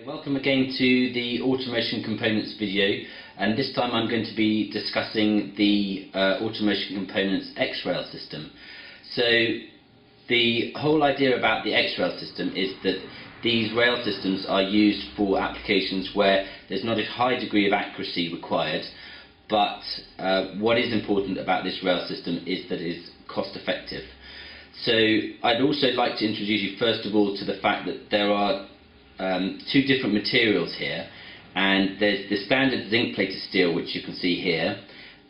Welcome again to the Automotion Components video, and this time I'm going to be discussing the Automotion Components X-Rail system. So the whole idea about the X-Rail system is that these rail systems are used for applications where there's not a high degree of accuracy required, but what is important about this rail system is that it is cost effective. So I'd also like to introduce you first of all to the fact that there are two different materials here, and there's the standard zinc plated steel, which you can see here,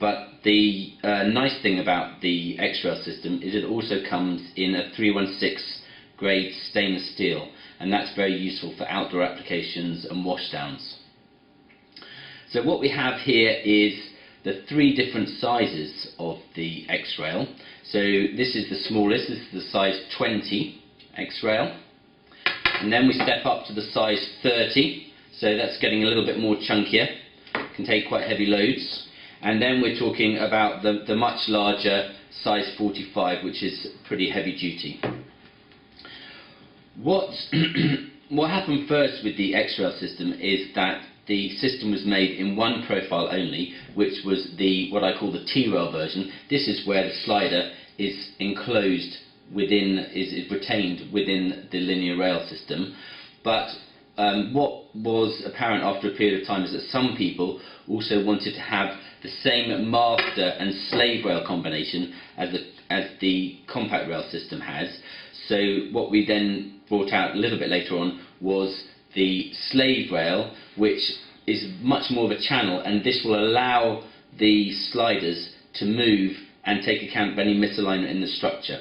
but the nice thing about the X-Rail system is it also comes in a 316 grade stainless steel, and that's very useful for outdoor applications and washdowns. So what we have here is the three different sizes of the X-Rail. So this is the smallest, this is the size 20 X-Rail. And then we step up to the size 30, so that's getting a little bit more chunkier, can take quite heavy loads. And then we're talking about the much larger size 45, which is pretty heavy duty. What happened first with the X-Rail system is that the system was made in one profile only, which was what I call the T-rail version. This is where the slider is enclosed is retained within the linear rail system. But what was apparent after a period of time is that some people also wanted to have the same master and slave rail combination as the compact rail system has. So what we then brought out a little bit later on was the slave rail, which is much more of a channel, and this will allow the sliders to move and take account of any misalignment in the structure.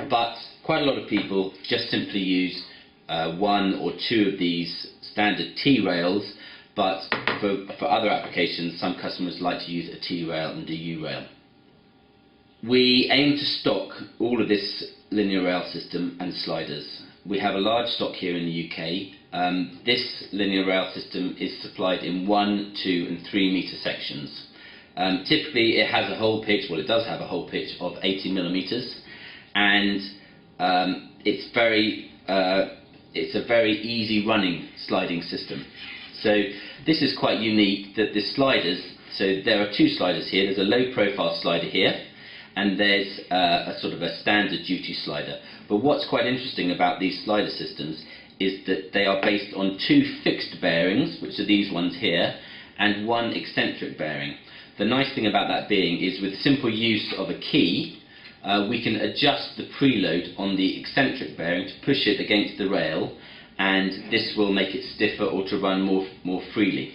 But quite a lot of people just simply use one or two of these standard T-rails, but for other applications some customers like to use a T-rail and a U-rail. We aim to stock all of this linear rail system and sliders. We have a large stock here in the UK. This linear rail system is supplied in 1, 2 and 3 metre sections. Typically it has a hole pitch, well it does have a hole pitch of 80 millimetres. And it's a very easy running sliding system. So this is quite unique, that the sliders, so there are two sliders here. There's a low profile slider here, and there's a sort of a standard duty slider. But what's quite interesting about these slider systems is that they are based on two fixed bearings, which are these ones here, and one eccentric bearing. The nice thing about that being is with simple use of a key, we can adjust the preload on the eccentric bearing to push it against the rail, and this will make it stiffer or to run more freely.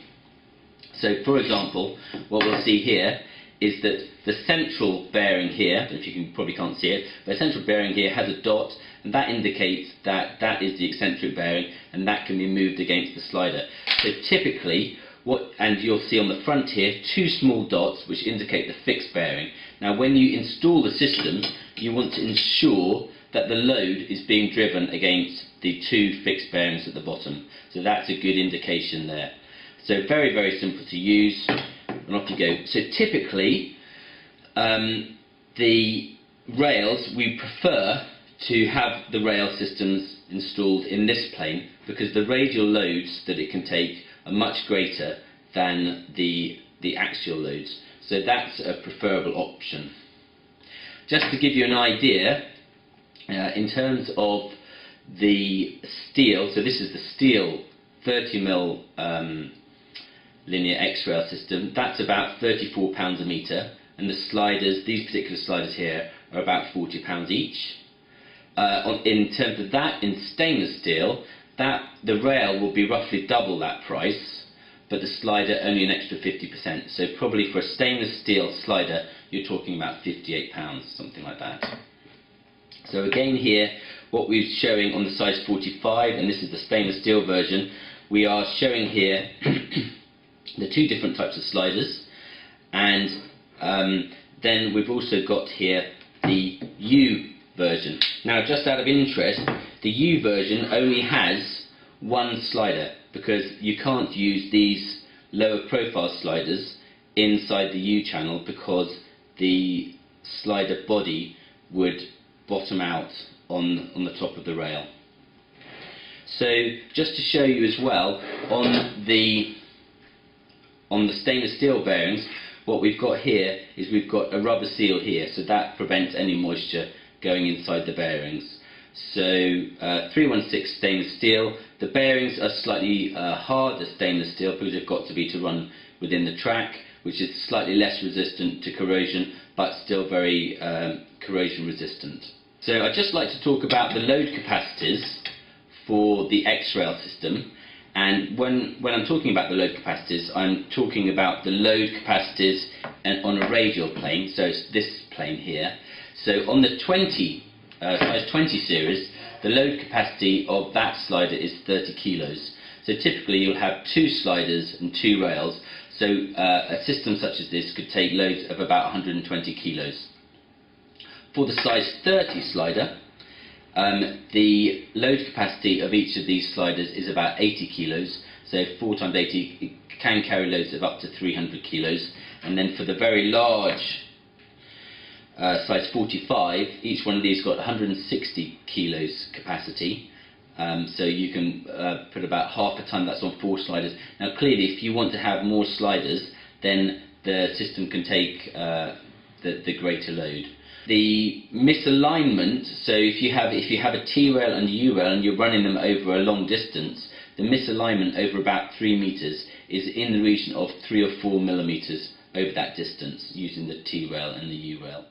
So for example, what we'll see here is that the central bearing here, if you probably can't see it, but the central bearing here has a dot, and that indicates that that is the eccentric bearing, and that can be moved against the slider. So typically, and you'll see on the front here, two small dots which indicate the fixed bearing. Now when you install the system, you want to ensure that the load is being driven against the two fixed bearings at the bottom. So that's a good indication there. So very, very simple to use, and off you go. So typically, the rails, we prefer to have the rail systems installed in this plane because the radial loads that it can take are much greater than the axial loads. So that's a preferable option. Just to give you an idea, in terms of the steel, so this is the steel 30mm linear X-Rail system, that's about £34 a metre, and the sliders, these particular sliders here, are about £40 each. In terms of that, in stainless steel, the rail will be roughly double that price, but the slider only an extra 50%. So probably for a stainless steel slider, you're talking about £58, something like that. So again here, what we're showing on the size 45, and this is the stainless steel version, we are showing here the two different types of sliders, and then we've also got here the U version. Now just out of interest, the U version only has one slider, because you can't use these lower profile sliders inside the U channel because the slider body would bottom out on the top of the rail. So just to show you as well, on the stainless steel bearings, what we've got here is we've got a rubber seal here, so that prevents any moisture going inside the bearings. So 316 stainless steel. The bearings are slightly harder stainless steel because they've got to be to run within the track, which is slightly less resistant to corrosion but still very corrosion resistant. So I'd just like to talk about the load capacities for the X-rail system. And when I'm talking about the load capacities, I'm talking about the load capacities on a radial plane, so it's this plane here. So on the size 20 series, the load capacity of that slider is 30 kilos. So typically you'll have 2 sliders and 2 rails, so a system such as this could take loads of about 120 kilos. For the size 30 slider, the load capacity of each of these sliders is about 80 kilos, so 4 times 80 it can carry loads of up to 300 kilos. And then for the very large size 45, each one of these got 160 kilos capacity, so you can put about half a ton. That's on 4 sliders. Now clearly if you want to have more sliders, then the system can take the greater load. The misalignment, so if you have a T-rail and a U-rail and you're running them over a long distance, the misalignment over about 3 meters is in the region of 3 or 4 millimeters over that distance using the T-rail and the U-rail.